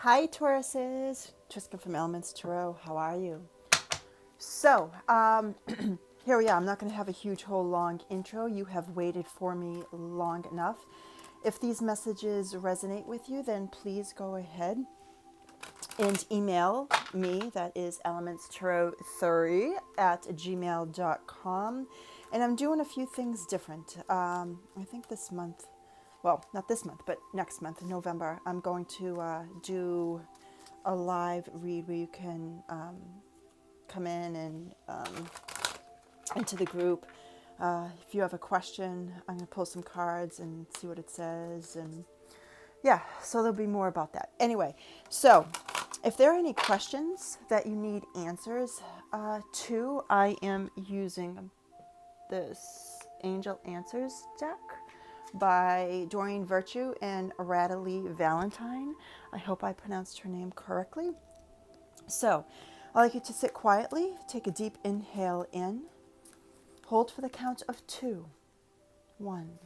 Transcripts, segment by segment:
Hi, Tauruses. Tristan from Elements Tarot. How are you? So, here we are. I'm not going to have a huge, whole long intro. You have waited for me long enough. If these messages resonate with you, then please go ahead and email me. That is elementstarot3@gmail.com. And I'm doing a few things different. I think this month, well, not this month, but next month, in November, I'm going to do a live read where you can come in and into the group. If you have a question, I'm going to pull some cards and see what it says. And yeah, so there'll be more about that. Anyway, so if there are any questions that you need answers to, I am using this Angel Answers deck by Doreen Virtue and Radley Valentine. I hope I pronounced her name correctly. So I'd like you to sit quietly, take a deep inhale in, hold for the count of 2. 1,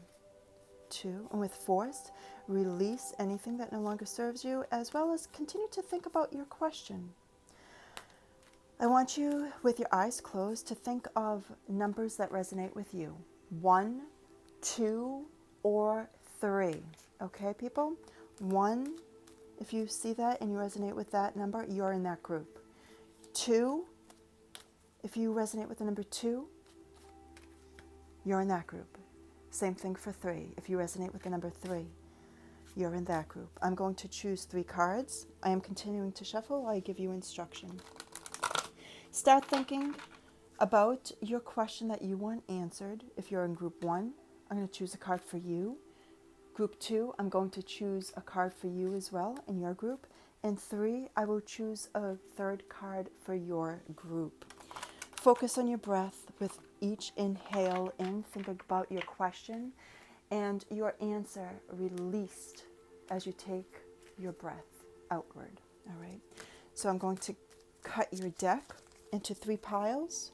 2, and with force, release anything that no longer serves you, as well as continue to think about your question. I want you, with your eyes closed, to think of numbers that resonate with you. 1, 2, or 3. Okay, people? 1, if you see that and you resonate with that number, you're in that group. 2, if you resonate with the number 2, you're in that group. Same thing for 3. If you resonate with the number 3, you're in that group. I'm going to choose 3 cards. I am continuing to shuffle while I give you instruction. Start thinking about your question that you want answered. If you're in group 1, I'm going to choose a card for you. Group 2, I'm going to choose a card for you as well in your group. And 3, I will choose a third card for your group. Focus on your breath with each inhale in. Think about your question and your answer released as you take your breath outward. All right. So I'm going to cut your deck into 3 piles.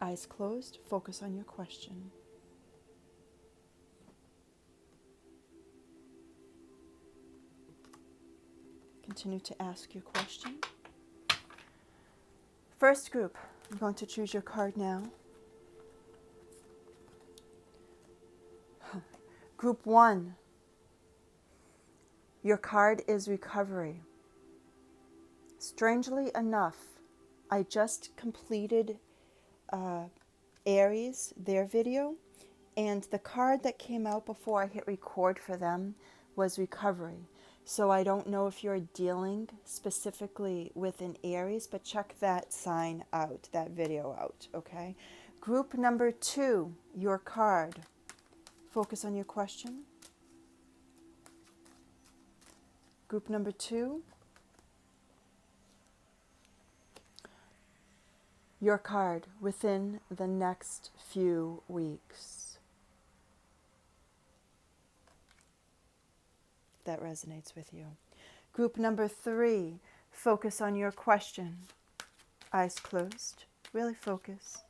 Eyes closed. Focus on your question. Continue to ask your question. First group, I'm going to choose your card now. Group 1, your card is recovery. Strangely enough, I just completed Aries, their video, and the card that came out before I hit record for them was recovery. So I don't know if you're dealing specifically with an Aries, but check that sign out, that video out, okay? Group number 2, your card. Focus on your question. Group number 2, your card within the next few weeks. That resonates with you. Group number 3, focus on your question. Eyes closed. Really focus.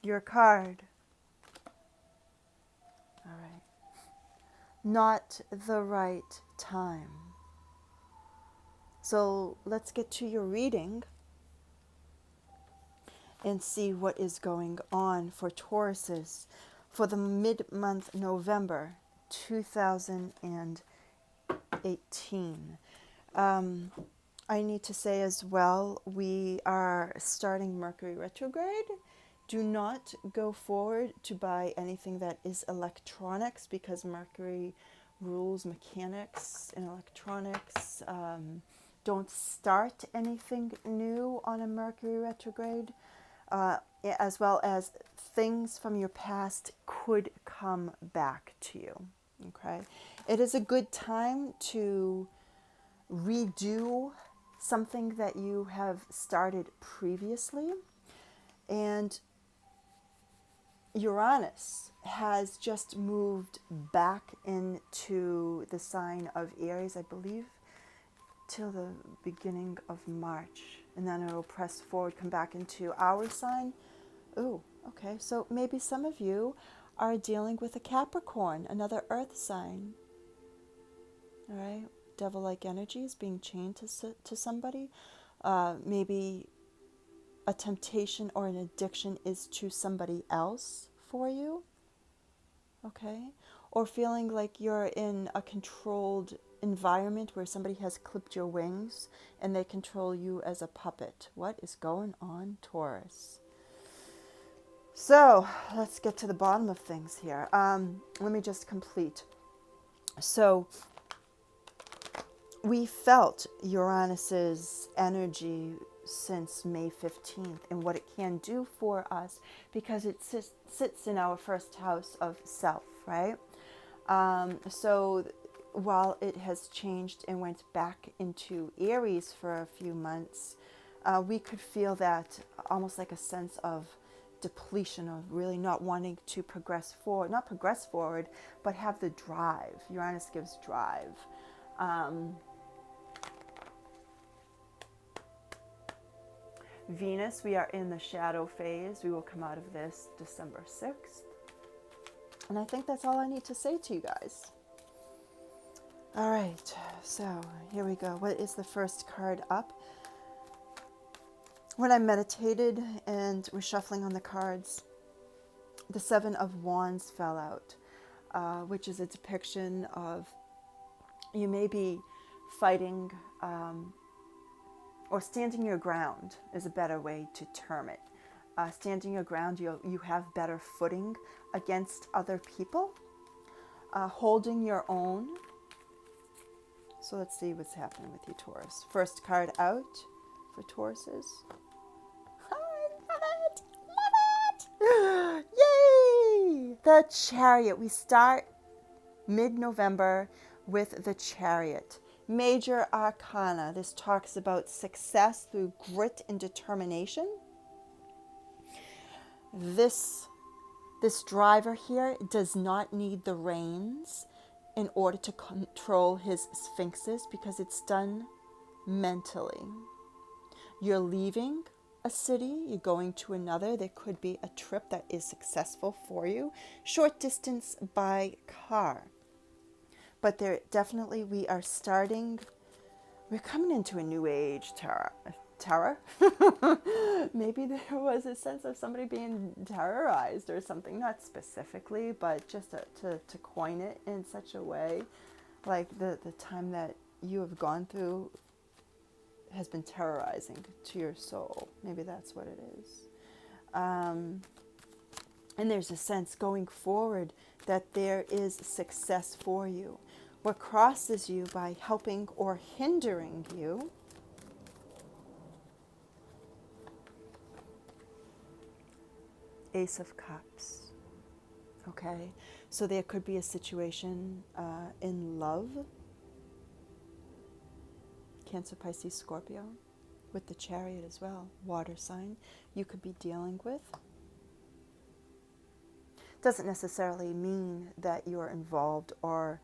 Your card. All right. Not the right time. So let's get to your reading and see what is going on for Tauruses for the mid-month November 2018. I need to say as well, we are starting Mercury retrograde. Do not go forward to buy anything that is electronics because Mercury rules mechanics and electronics. Don't start anything new on a Mercury retrograde. As well as things from your past could come back to you. Okay, it is a good time to redo something that you have started previously, and Uranus has just moved back into the sign of Aries, I believe, till the beginning of March, and then it will press forward, come back into our sign Ooh, okay. So maybe some of you are dealing with a Capricorn, another earth sign. All right. Devil-like energies being chained to somebody. Maybe a temptation or an addiction is to somebody else for you. Okay. Or feeling like you're in a controlled environment where somebody has clipped your wings and they control you as a puppet. What is going on, Taurus? So let's get to the bottom of things here. Let me just complete. So we felt Uranus's energy since May 15th and what it can do for us because it sits in our first house of self, right? So while it has changed and went back into Aries for a few months, we could feel that almost like a sense of depletion, of really not wanting to progress forward, not progress forward, but have the drive. Uranus gives drive. Venus, we are in the shadow phase. We will come out of this December 6th. And I think that's all I need to say to you guys. All right, so here we go. What is the first card up? When I meditated and was shuffling on the cards, the Seven of Wands fell out, which is a depiction of you may be fighting or standing your ground is a better way to term it. Standing your ground, you have better footing against other people. Holding your own. So let's see what's happening with you, Taurus. First card out for Tauruses. Love it! Yay! The Chariot. We start mid-November with the Chariot. Major Arcana. This talks about success through grit and determination. This driver here does not need the reins in order to control his sphinxes because it's done mentally. You're leaving a city, you're going to another. There could be a trip that is successful for you. Short distance by car. But there definitely we are coming into a new age, terror. Maybe there was a sense of somebody being terrorized or something, not specifically, but just to coin it in such a way, like the time that you have gone through has been terrorizing to your soul. Maybe that's what it is. And there's a sense going forward that there is success for you. What crosses you by helping or hindering you Ace of Cups. Okay, so there could be a situation in love, Cancer, Pisces, Scorpio, with the Chariot as well, water sign you could be dealing with. Doesn't necessarily mean that you're involved or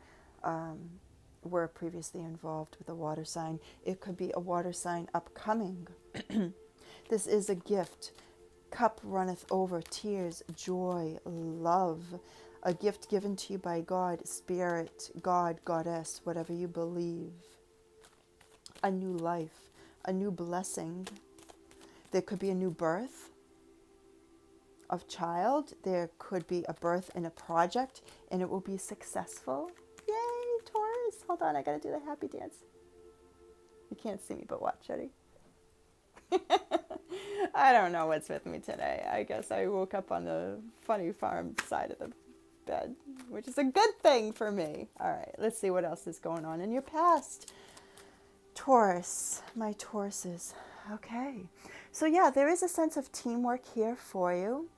were previously involved with a water sign. It could be a water sign upcoming. This is a gift. Cup runneth over, tears, joy, love, a gift given to you by God, Spirit, God, Goddess, whatever you believe. A new life, a new blessing. There could be a new birth of child. There could be a birth in a project, and it will be successful. Yay, Taurus. Hold on, I gotta do the happy dance. You can't see me, but watch, ready? I don't know what's with me today. I guess I woke up on the funny farm side of the bed, which is a good thing for me. All right, let's see what else is going on in your past. Taurus, my Tauruses. Okay, so yeah, there is a sense of teamwork here for you.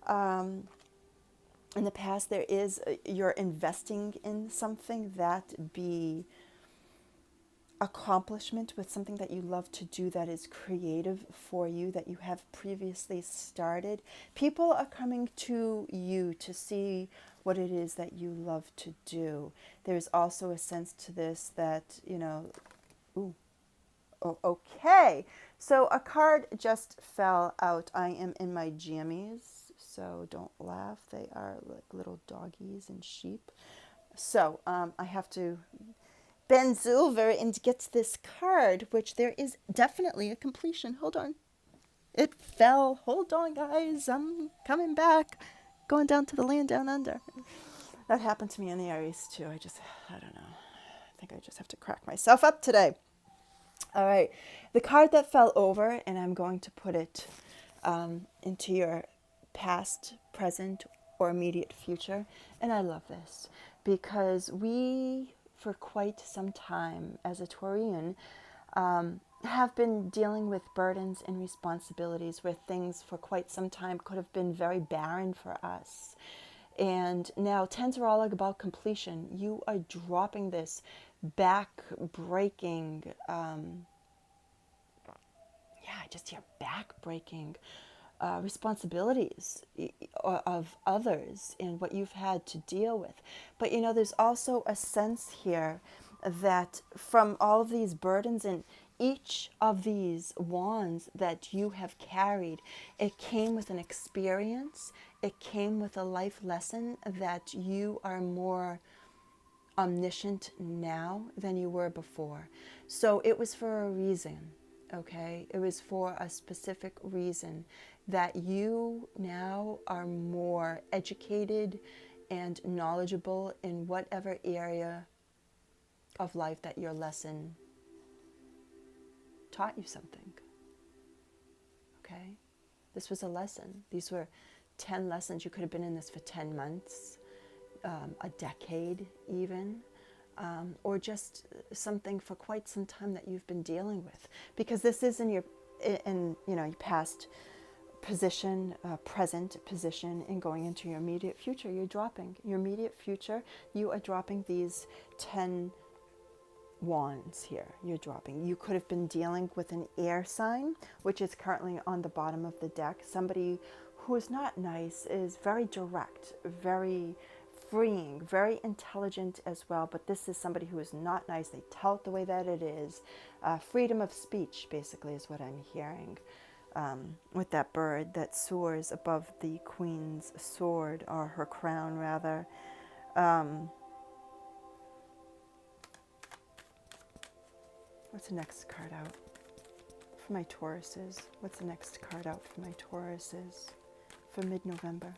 In the past, there is, you're investing in something that be accomplishment with something that you love to do that is creative for you, that you have previously started. People are coming to you to see what it is that you love to do. There's also a sense to this that, ooh, oh, okay. So a card just fell out. I am in my jammies, so don't laugh. They are like little doggies and sheep. So I have to bend over and get this card, which there is definitely a completion. Hold on. It fell. Hold on, guys. I'm coming back. Going down to the land down under. That happened to me in the Aries too. I don't know. I think I just have to crack myself up today. All right. The card that fell over, and I'm going to put it into your past, present, or immediate future. And I love this because we, for quite some time as a Taurian, have been dealing with burdens and responsibilities where things for quite some time could have been very barren for us. And now tens are all about completion. You are dropping this back-breaking, I just hear back-breaking responsibilities of others and what you've had to deal with. But there's also a sense here that from all of these burdens and each of these wands that you have carried, it came with an experience, it came with a life lesson that you are more omniscient now than you were before. So it was for a reason, okay? It was for a specific reason that you now are more educated and knowledgeable in whatever area of life that your lesson taught you something, okay? This was a lesson. These were 10 lessons. You could have been in this for 10 months, a decade even, or just something for quite some time that you've been dealing with. Because this is in your past position, present position, and going into your immediate future. You're dropping your immediate future. You are dropping these 10 wands here. You're dropping. You could have been dealing with an air sign, which is currently on the bottom of the deck. Somebody who is not nice, is very direct, very freeing, very intelligent as well. But this is somebody who is not nice. They tell it the way that it is. Freedom of speech, basically, is what I'm hearing. With that bird that soars above the queen's sword, or her crown, rather. What's the next card out for my Tauruses? What's the next card out for my Tauruses for mid-November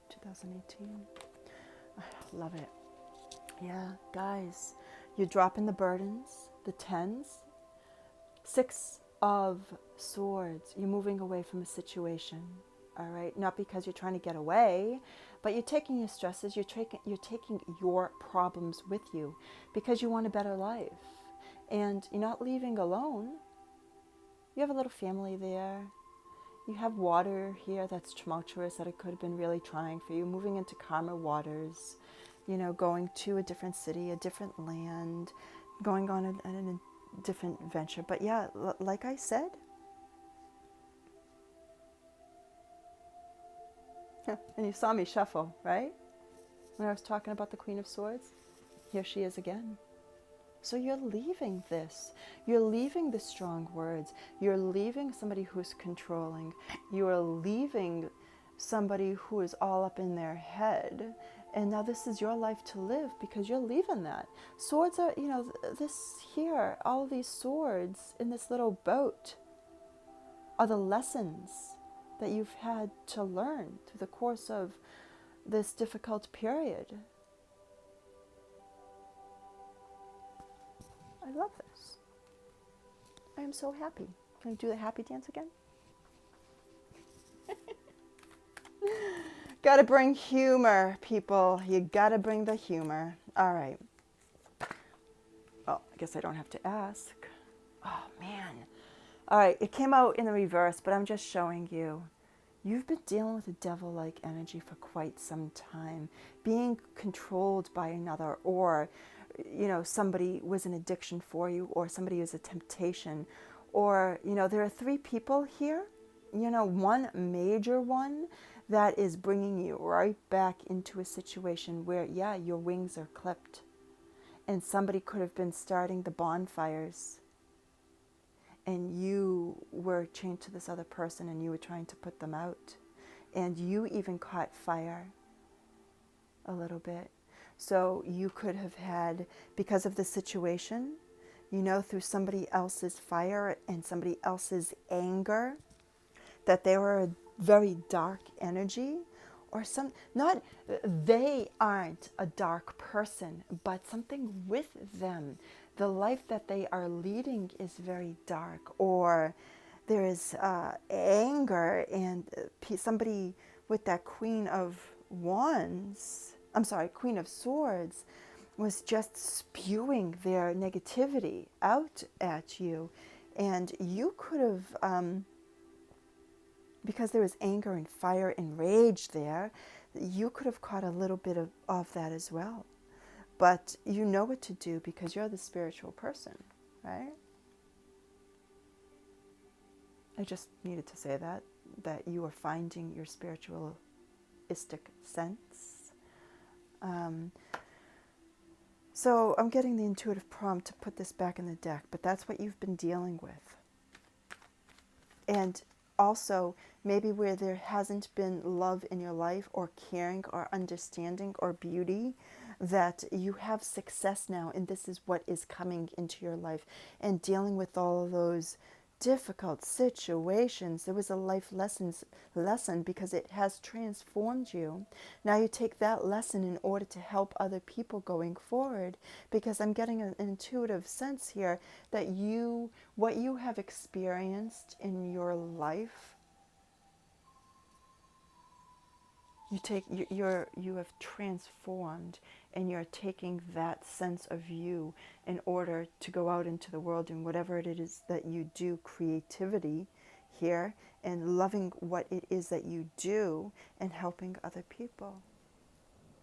2018? I love it. Yeah, guys, you're dropping the burdens, the tens. 6 of Swords. You're moving away from a situation, all right? Not because you're trying to get away, but you're taking your stresses, you're taking your problems with you because you want a better life. And you're not leaving alone. You have a little family there. You have water here that's tumultuous, that it could have been really trying for you. Moving into calmer waters, going to a different city, a different land, going on a different venture. But yeah, like I said, and you saw me shuffle, right? When I was talking about the Queen of Swords, here she is again. So you're leaving this. You're leaving the strong words. You're leaving somebody who's controlling. You are leaving somebody who is all up in their head. And now this is your life to live because you're leaving that. Swords are, this here, all these swords in this little boat are the lessons that you've had to learn through the course of this difficult period. I love this. I am so happy. Can I do the happy dance again? Gotta bring humor, people. You gotta bring the humor. All right. Oh, I guess I don't have to ask. Oh, man. All right, it came out in the reverse, but I'm just showing you. You've been dealing with a devil-like energy for quite some time. Being controlled by another, or somebody was an addiction for you, or somebody was a temptation, or, there are 3 people here, one major one that is bringing you right back into a situation where, yeah, your wings are clipped, and somebody could have been starting the bonfires, and you were chained to this other person and you were trying to put them out. And you even caught fire a little bit. So you could have had, because of the situation, through somebody else's fire and somebody else's anger, that they were a very dark energy, or not, they aren't a dark person, but something with them. The life that they are leading is very dark, or there is anger, and somebody with that Queen of Swords was just spewing their negativity out at you. And you could have, because there was anger and fire and rage there, you could have caught a little bit of that as well. But you know what to do because you're the spiritual person, right? I just needed to say that you are finding your spiritualistic sense. So I'm getting the intuitive prompt to put this back in the deck, but that's what you've been dealing with. And also, maybe where there hasn't been love in your life, or caring, or understanding, or beauty, that you have success now, and this is what is coming into your life. And dealing with all of those difficult situations, there was a life lesson because it has transformed you. Now you take that lesson in order to help other people going forward, because I'm getting an intuitive sense here that what you have experienced in your life, you have transformed, and you're taking that sense of you in order to go out into the world and whatever it is that you do, creativity here, and loving what it is that you do and helping other people.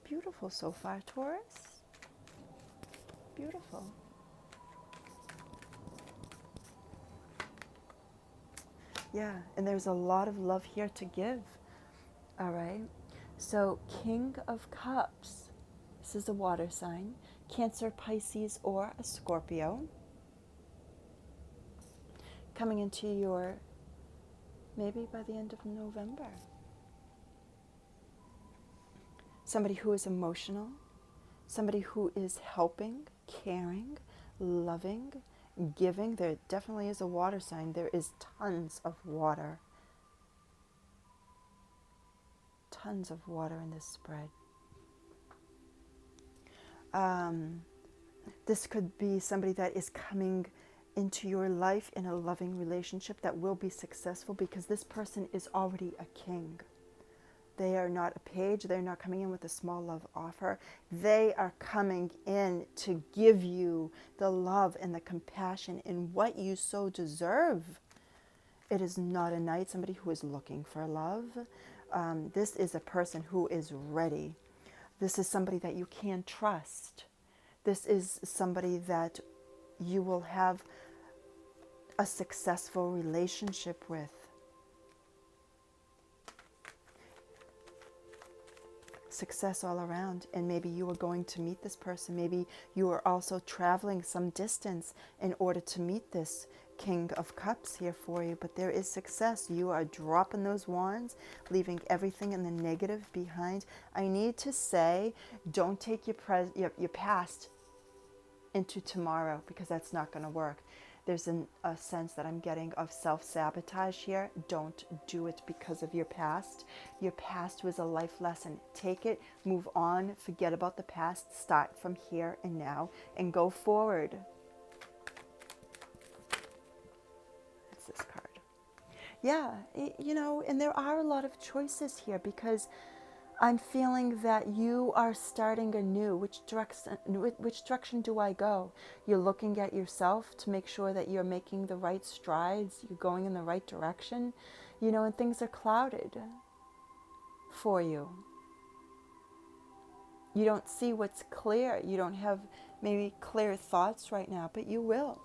Beautiful so far, Taurus. Beautiful. Yeah, and there's a lot of love here to give. All right. So, King of Cups. This is a water sign. Cancer, Pisces, or a Scorpio. Coming into your, maybe by the end of November. Somebody who is emotional. Somebody who is helping, caring, loving, giving. There definitely is a water sign. There is tons of water. Tons of water in this spread. This could be somebody that is coming into your life in a loving relationship that will be successful, because this person is already a king. They are not a page. They're not coming in with a small love offer. They are coming in to give you the love and the compassion in what you so deserve. It is not a knight, somebody who is looking for love. This is a person who is ready. This is somebody that you can trust. This is somebody that you will have a successful relationship with. Success all around. And maybe you are going to meet this person. Maybe you are also traveling some distance in order to meet this King of Cups here for you. But there is success. You are dropping those wands, leaving everything in the negative behind. I need to say, don't take your past into tomorrow, because that's not going to work. There's a sense that I'm getting of self-sabotage here. Don't do it because of your past. Your past was a life lesson. Take it, move on, forget about the past, start from here and now, and go forward. What's this card? Yeah, and there are a lot of choices here, because I'm feeling that you are starting anew. Which direction do I go? You're looking at yourself to make sure that you're making the right strides, you're going in the right direction, and things are clouded for you. You don't see what's clear. You don't have maybe clear thoughts right now, but you will.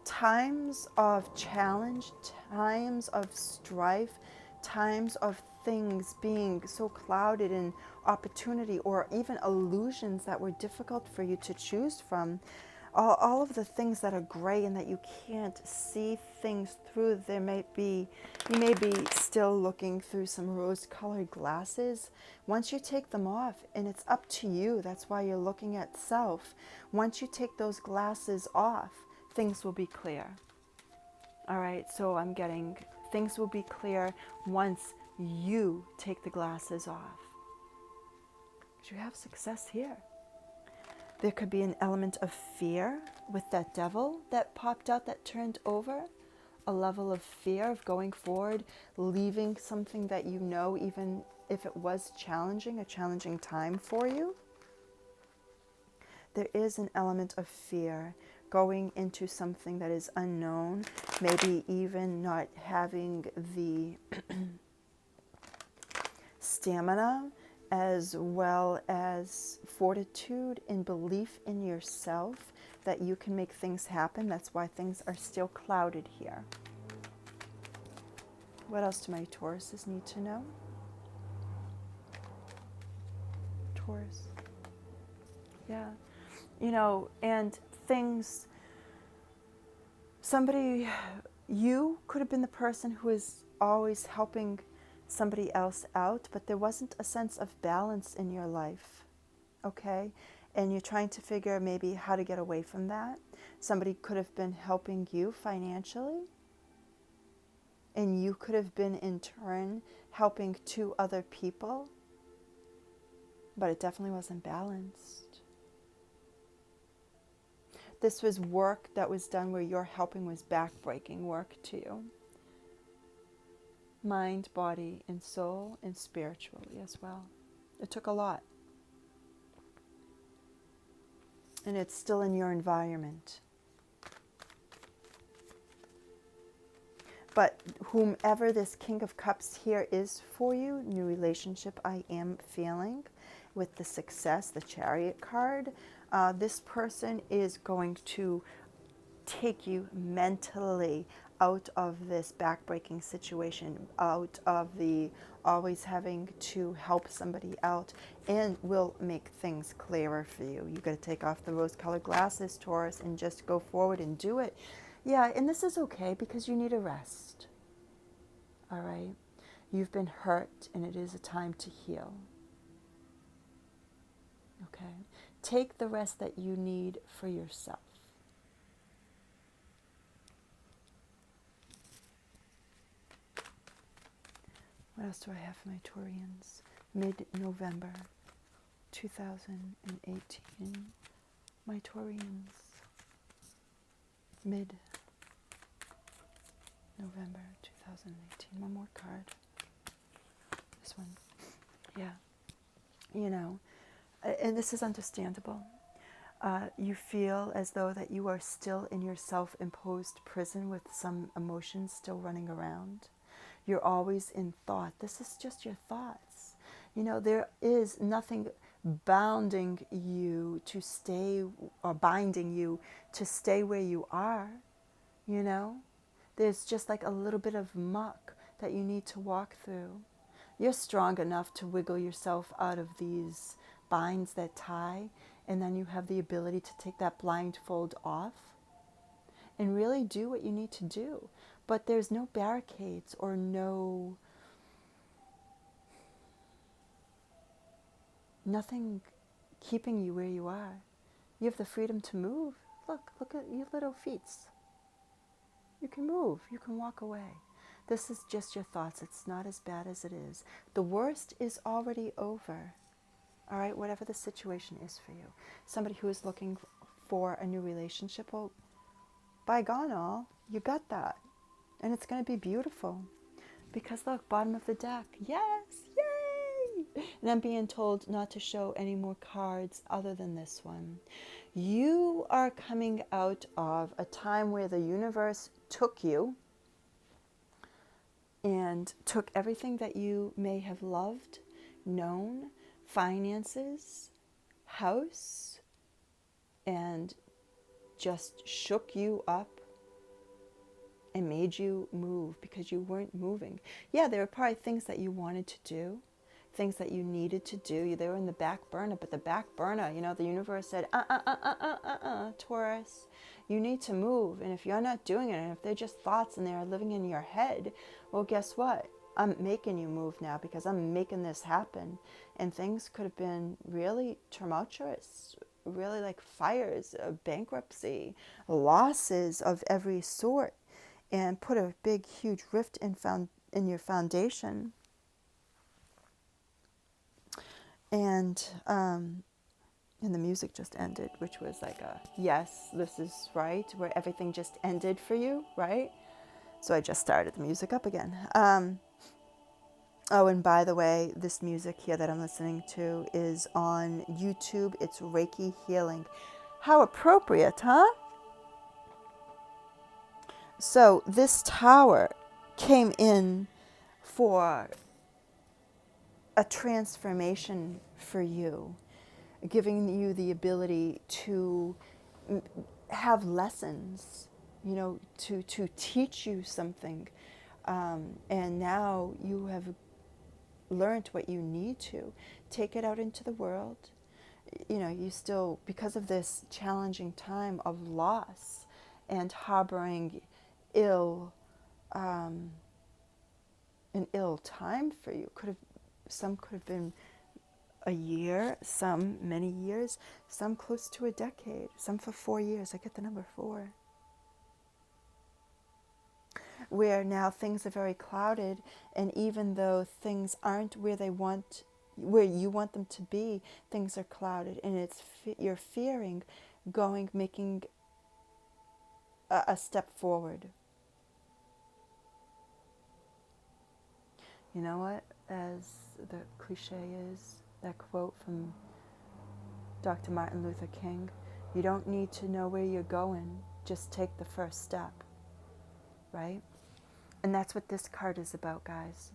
Times of challenge, times of strife, times of things being so clouded in opportunity, or even illusions that were difficult for you to choose from. all of the things that are gray and that you can't see things through. You may be still looking through some rose-colored glasses. Once you take them off, and it's up to you, that's why you're looking at self. Once you take those glasses off, things will be clear. All right, so I'm getting things will be clear once you take the glasses off. Because you have success here. There could be an element of fear with that devil that popped out, that turned over. A level of fear of going forward, leaving something that you know, even if it was challenging, a challenging time for you. There is an element of fear going into something that is unknown, maybe even not having the stamina as well as fortitude and belief in yourself that you can make things happen. That's why things are still clouded here. What else do my Tauruses need to know? Taurus. Yeah. You know, and things, you could have been the person who is always helping somebody else out, but there wasn't a sense of balance in your life, okay? And you're trying to figure maybe how to get away from that. Somebody could have been helping you financially, and you could have been in turn helping 2 other people, but it definitely wasn't balanced. This was work that was done where your helping was backbreaking work to you. Mind, body, and soul, and spiritually as well. It took a lot. And it's still in your environment. But whomever this King of Cups here is for you, new relationship I am feeling with the success, the Chariot card, this person is going to take you mentally out of this backbreaking situation, out of the always having to help somebody out, and will make things clearer for you. You got to take off the rose-colored glasses, Taurus, and just go forward and do it. Yeah, and this is okay because you need a rest. All right? You've been hurt, and it is a time to heal. Okay? Take the rest that you need for yourself. What else do I have for my Taurians? Mid-November 2018. My Taurians. Mid-November 2018. One more card. This one. Yeah. You know, and this is understandable. You feel as though that you are still in your self-imposed prison with some emotions still running around. You're always in thought. This is just your thoughts. You know, there is nothing bounding you to stay, or binding you to stay where you are, you know. There's just like a little bit of muck that you need to walk through. You're strong enough to wiggle yourself out of these binds that tie, and then you have the ability to take that blindfold off and really do what you need to do. But there's no barricades or nothing keeping you where you are. You have the freedom to move. Look at your little feet. You can move, you can walk away. This is just your thoughts. It's not as bad as it is. The worst is already over. All right, whatever the situation is for you. Somebody who is looking for a new relationship, well, by gone all, you got that. And it's going to be beautiful. Because look, bottom of the deck. Yes, yay! And I'm being told not to show any more cards other than this one. You are coming out of a time where the universe took you and took everything that you may have loved, known, finances, house, and just shook you up and made you move because you weren't moving. Yeah, there were probably things that you wanted to do, things that you needed to do. They were in the back burner, but the back burner, the universe said, Taurus, you need to move. And if you're not doing it, and if they're just thoughts and they're living in your head, well, guess what? I'm making you move now because I'm making this happen. And things could have been really tumultuous, really like fires, bankruptcy, losses of every sort, and put a big, huge rift in your foundation. And the music just ended, which was like a, yes, this is right, where everything just ended for you, right? So I just started the music up again. Oh, and by the way, this music here that I'm listening to is on YouTube. It's Reiki Healing. How appropriate, huh? So this tower came in for a transformation for you, giving you the ability to have lessons, to teach you something. And now you have learned what you need to. Take it out into the world. You still, because of this challenging time of loss and harboring ill, an ill time for you, some could have been a year, some many years, some close to a decade, some for 4 years. I get the number 4. Where now things are very clouded, and even though things aren't where you want them to be, things are clouded, and you're fearing making a step forward. You know what? As the cliche is, that quote from Dr. Martin Luther King, you don't need to know where you're going, just take the first step, right? And that's what this card is about, guys.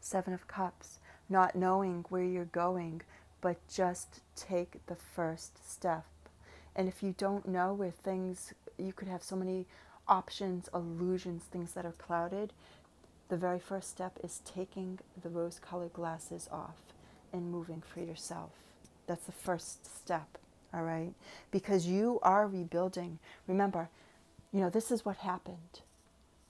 7 of Cups, not knowing where you're going, but just take the first step. And if you don't know where you could have so many options, illusions, things that are clouded. The very first step is taking the rose-colored glasses off and moving for yourself. That's the first step, all right? Because you are rebuilding. Remember, this is what happened.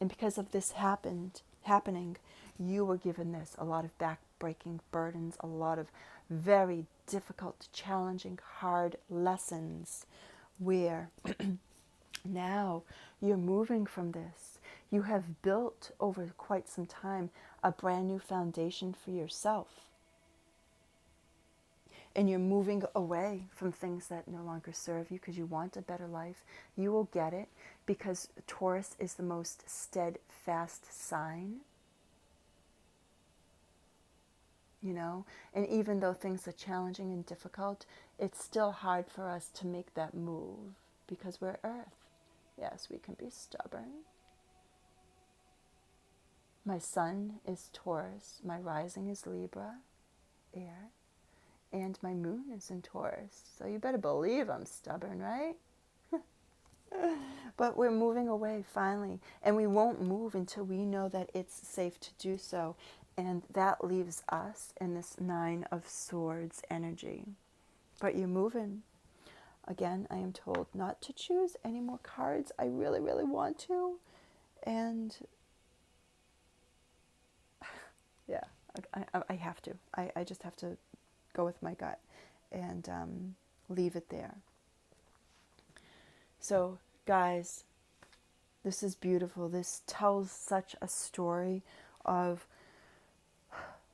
And because of this happening, you were given a lot of back-breaking burdens, a lot of very difficult, challenging, hard lessons where now you're moving from this. You have built over quite some time a brand new foundation for yourself. And you're moving away from things that no longer serve you because you want a better life. You will get it because Taurus is the most steadfast sign. And even though things are challenging and difficult, it's still hard for us to make that move because we're Earth. Yes, we can be stubborn. My sun is Taurus, my rising is Libra, air, and my moon is in Taurus. So you better believe I'm stubborn, right? But we're moving away finally, and we won't move until we know that it's safe to do so. And that leaves us in this 9 of Swords energy. But you're moving. Again, I am told not to choose any more cards. I really, really want to. And yeah, I have to. I just have to go with my gut and leave it there. So, guys, this is beautiful. This tells such a story of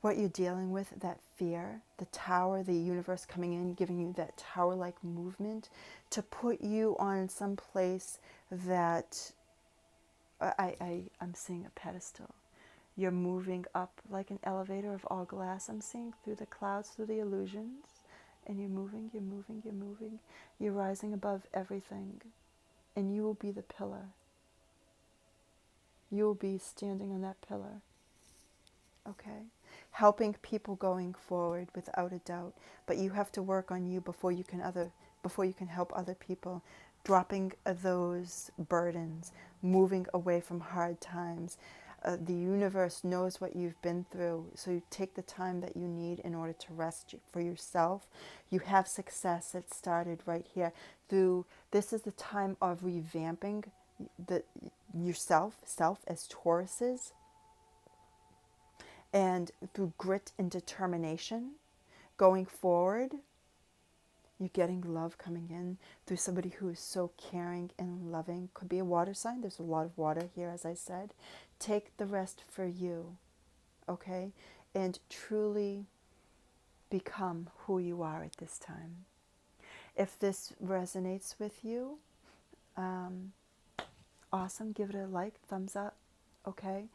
what you're dealing with, that fear, the tower, the universe coming in, giving you that tower-like movement to put you on some place that I'm seeing a pedestal. You're moving up like an elevator of all glass. I'm seeing through the clouds, through the illusions, and you're moving, you're moving, you're moving. You're rising above everything, and you will be the pillar. You will be standing on that pillar. Okay? Helping people going forward without a doubt, but you have to work on you before you can help other people. Dropping those burdens, moving away from hard times, The universe knows what you've been through, so you take the time that you need in order to rest for yourself. You have success. It started right here. This is the time of revamping the yourself, self as Tauruses, and through grit and determination, going forward. You're getting love coming in through somebody who is so caring and loving. Could be a water sign. There's a lot of water here, as I said. Take the rest for you, okay? And truly become who you are at this time. If this resonates with you, awesome. Give it a like, thumbs up, okay?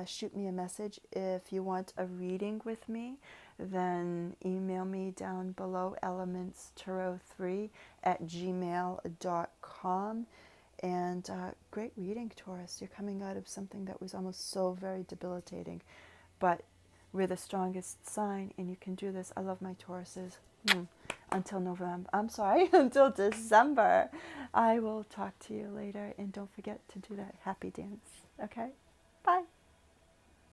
Shoot me a message. If you want a reading with me, then email me down below, elementstarot3@gmail.com. And great reading, Taurus. You're coming out of something that was almost so very debilitating. But we're the strongest sign, and you can do this. I love my Tauruses. Until November. I'm sorry, until December. I will talk to you later. And don't forget to do that happy dance. Okay? Bye.